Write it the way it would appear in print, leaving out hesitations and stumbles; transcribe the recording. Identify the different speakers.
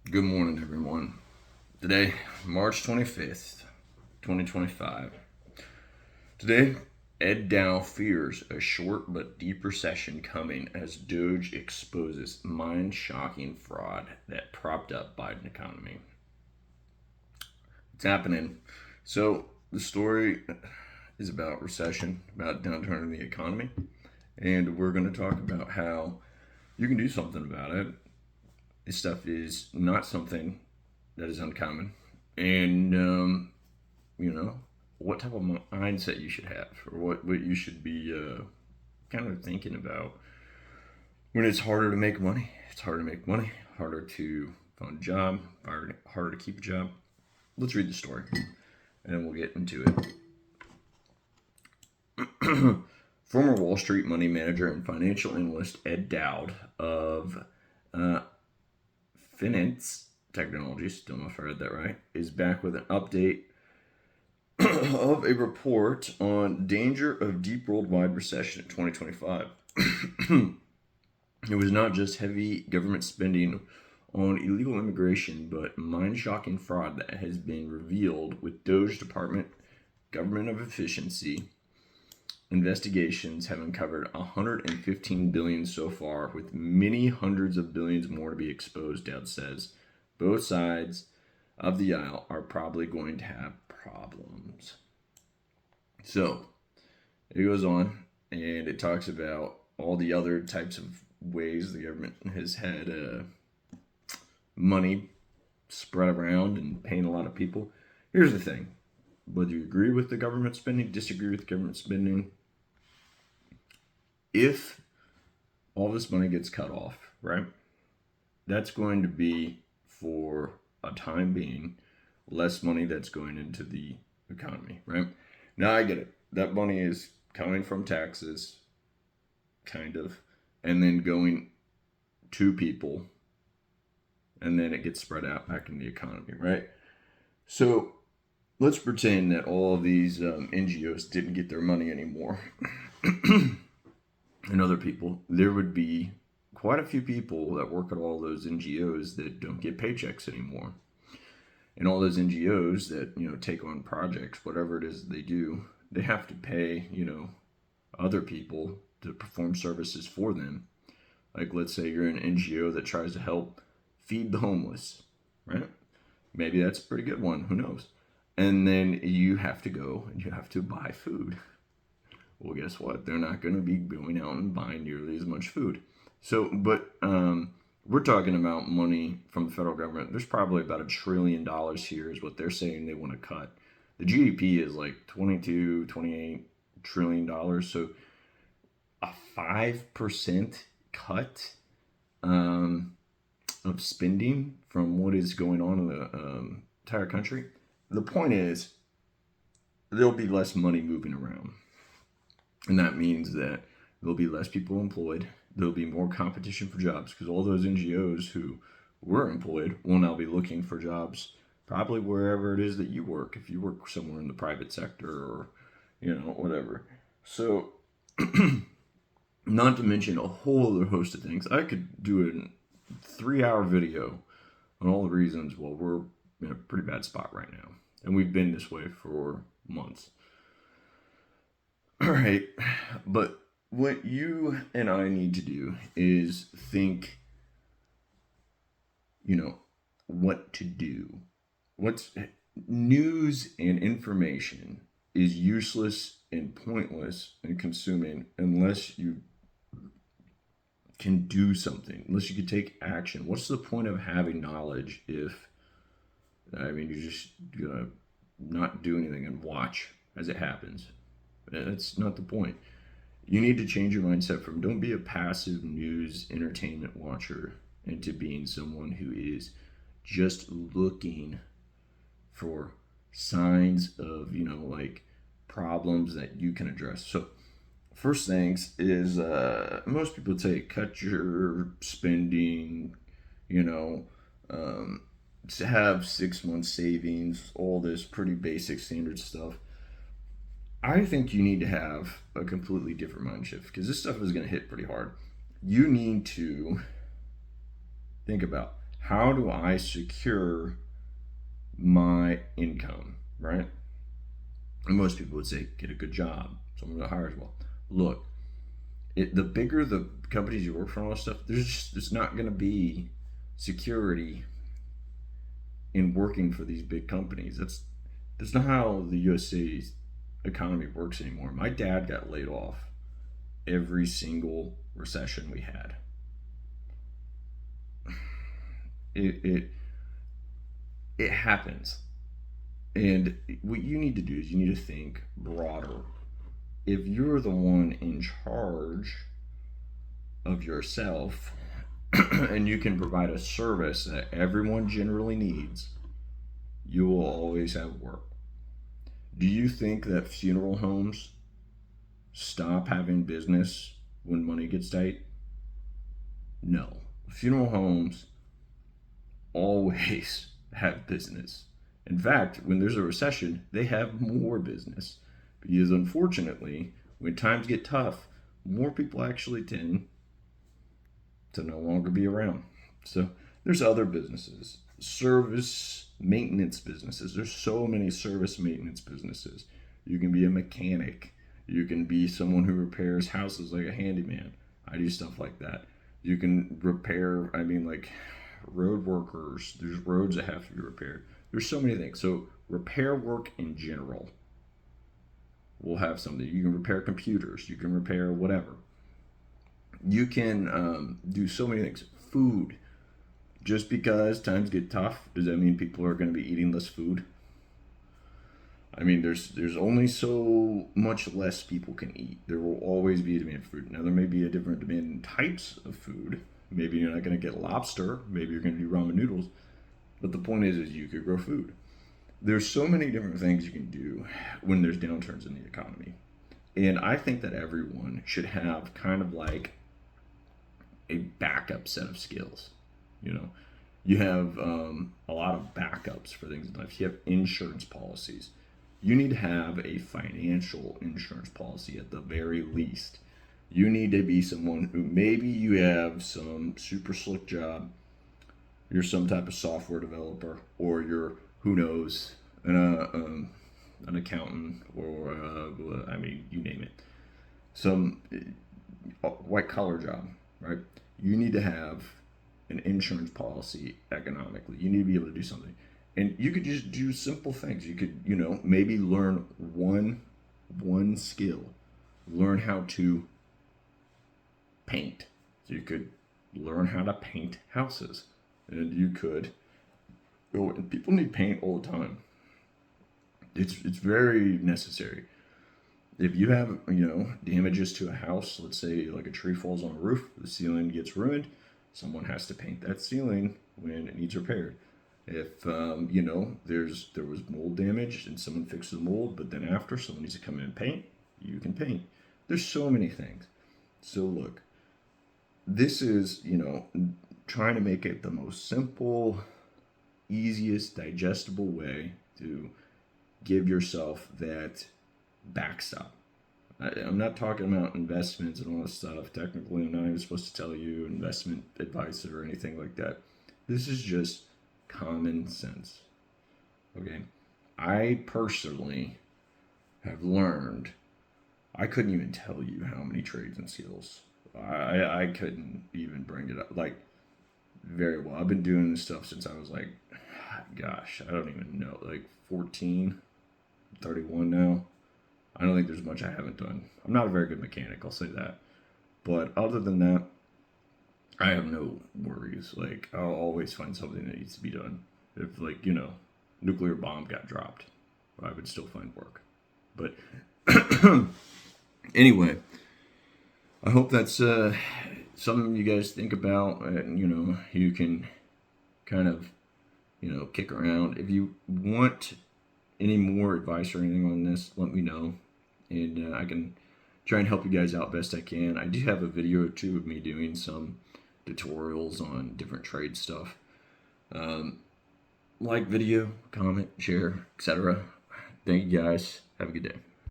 Speaker 1: Good morning, everyone. Today, March 25th, 2025. Today, Ed Dow fears a short but deep recession coming as Doge exposes mind-shocking fraud that propped up Biden economy. It's happening. So, the story is about recession, about downturn in the economy, and we're going to talk about how you can do something about it. This stuff is not something that is uncommon, and you know what type of mindset you should have, or what you should be kind of thinking about when it's harder to make money. It's harder to make money, harder to find a job, harder to keep a job. Let's read the story, and then we'll get into it. Former Wall Street money manager and financial analyst Ed Dowd of uh, Finance Technologies, don't know if I read that right, is back with an update of a report on danger of deep worldwide recession in 2025. It was not just heavy government spending on illegal immigration, but mind-shocking fraud that has been revealed with Doge Department Government of Efficiency investigations have uncovered 115 billion so far, with many hundreds of billions more to be exposed. Dowd says both sides of the aisle are probably going to have problems. So it goes on and it talks about all the other types of ways the government has had money spread around and paying a lot of people. Here's the thing: whether you agree with the government spending, disagree with the government spending, if all this money gets cut off, right, that's going to be, for a time being, less money that's going into the economy, right? Now I get it. That money is coming from taxes, kind of, and then going to people, and then it gets spread out back in the economy, right? So let's pretend that all of these NGOs didn't get their money anymore. And other people, there would be quite a few people that work at all those NGOs that don't get paychecks anymore. And all those NGOs that, take on projects, whatever it is they do, they have to pay, other people to perform services for them. Like, let's say you're an NGO that tries to help feed the homeless, right? Maybe that's a pretty good one, who knows? And then you have to go and you have to buy food. Well, guess what? They're not going to be going out and buying nearly as much food. So, but we're talking about money from the federal government. There's probably about $1 trillion here is what they're saying they want to cut. The GDP is like 22, 28 trillion dollars. So a 5% cut of spending from what is going on in the entire country. The point is, there'll be less money moving around. And that means that there'll be less people employed. There'll be more competition for jobs because all those NGOs who were employed will now be looking for jobs probably wherever it is that you work. If you work somewhere in the private sector or, whatever. So, not to mention a whole other host of things. I could do a 3-hour video on all the reasons why we're in a pretty bad spot right now. And we've been this way for months. All right, but what you and I need to do is think, what to do. What's news and information is useless and pointless in consuming unless you can do something, unless you can take action. What's the point of having knowledge if, you're just gonna not do anything and watch as it happens? That's not the point. You need to change your mindset from don't be a passive news entertainment watcher into being someone who is just looking for signs of, problems that you can address. So, first things is most people say cut your spending, to have 6 months savings, all this pretty basic standard stuff. I think you need to have a completely different mind shift because this stuff is going to hit pretty hard. You need to think about how do I secure my income, right? And most people would say, get a good job, someone that hires well. Look, the bigger the companies you work for and all that stuff, there's not going to be security in working for these big companies. That's not how the USA's economy works anymore. My dad got laid off every single recession we had. It it happens, and what you need to do is you need to think broader. If you're the one in charge of yourself and you can provide a service that everyone generally needs, you will always have work. Do you think that funeral homes stop having business when money gets tight? No. Funeral homes always have business. In fact, when there's a recession, they have more business. Because unfortunately, when times get tough, more people actually tend to no longer be around. So there's other businesses, service maintenance businesses. There's so many service maintenance businesses. You can be a mechanic. You can be someone who repairs houses like a handyman. I do stuff like that. You can repair, like road workers. There's roads that have to be repaired. There's so many things. So repair work in general will have something. You can repair computers. You can repair whatever. You can do so many things. Food. Just because times get tough, does that mean people are going to be eating less food? There's only so much less people can eat. There will always be a demand for food. Now, there may be a different demand in types of food. Maybe you're not going to get lobster. Maybe you're going to do ramen noodles. But the point is you could grow food. There's so many different things you can do when there's downturns in the economy. And I think that everyone should have kind of like a backup set of skills. You have a lot of backups for things in life. You have insurance policies. You need to have a financial insurance policy at the very least. You need to be someone who maybe you have some super slick job. You're some type of software developer, or you're, who knows, an accountant, or you name it, some white collar job, right? You need to have an insurance policy economically. You need to be able to do something. And you could just do simple things. You could, maybe learn one skill. Learn how to paint. So you could learn how to paint houses. And you could and people need paint all the time. It's very necessary. If you have, damages to a house, let's say like a tree falls on a roof, the ceiling gets ruined, someone has to paint that ceiling when it needs repaired. If there was mold damage and someone fixes the mold, but then after someone needs to come in and paint, you can paint. There's so many things. So look, this is trying to make it the most simple, easiest, digestible way to give yourself that backstop. I'm not talking about investments and all this stuff. Technically, I'm not even supposed to tell you investment advice or anything like that. This is just common sense. Okay? I personally have learned, I couldn't even tell you how many trades and skills. I couldn't even bring it up. Like, very well. I've been doing this stuff since I was like, gosh, I don't even know, like 14, 31 now. I don't think there's much I haven't done. I'm not a very good mechanic, I'll say that. But other than that, I have no worries. Like, I'll always find something that needs to be done. If, nuclear bomb got dropped, I would still find work. But anyway, I hope that's something you guys think about. And, you can kind of, kick around. If you want any more advice or anything on this, let me know. And I can try and help you guys out best I can. I do have a video or two of me doing some tutorials on different trade stuff. Like video, comment, share, etc. Thank you guys. Have a good day.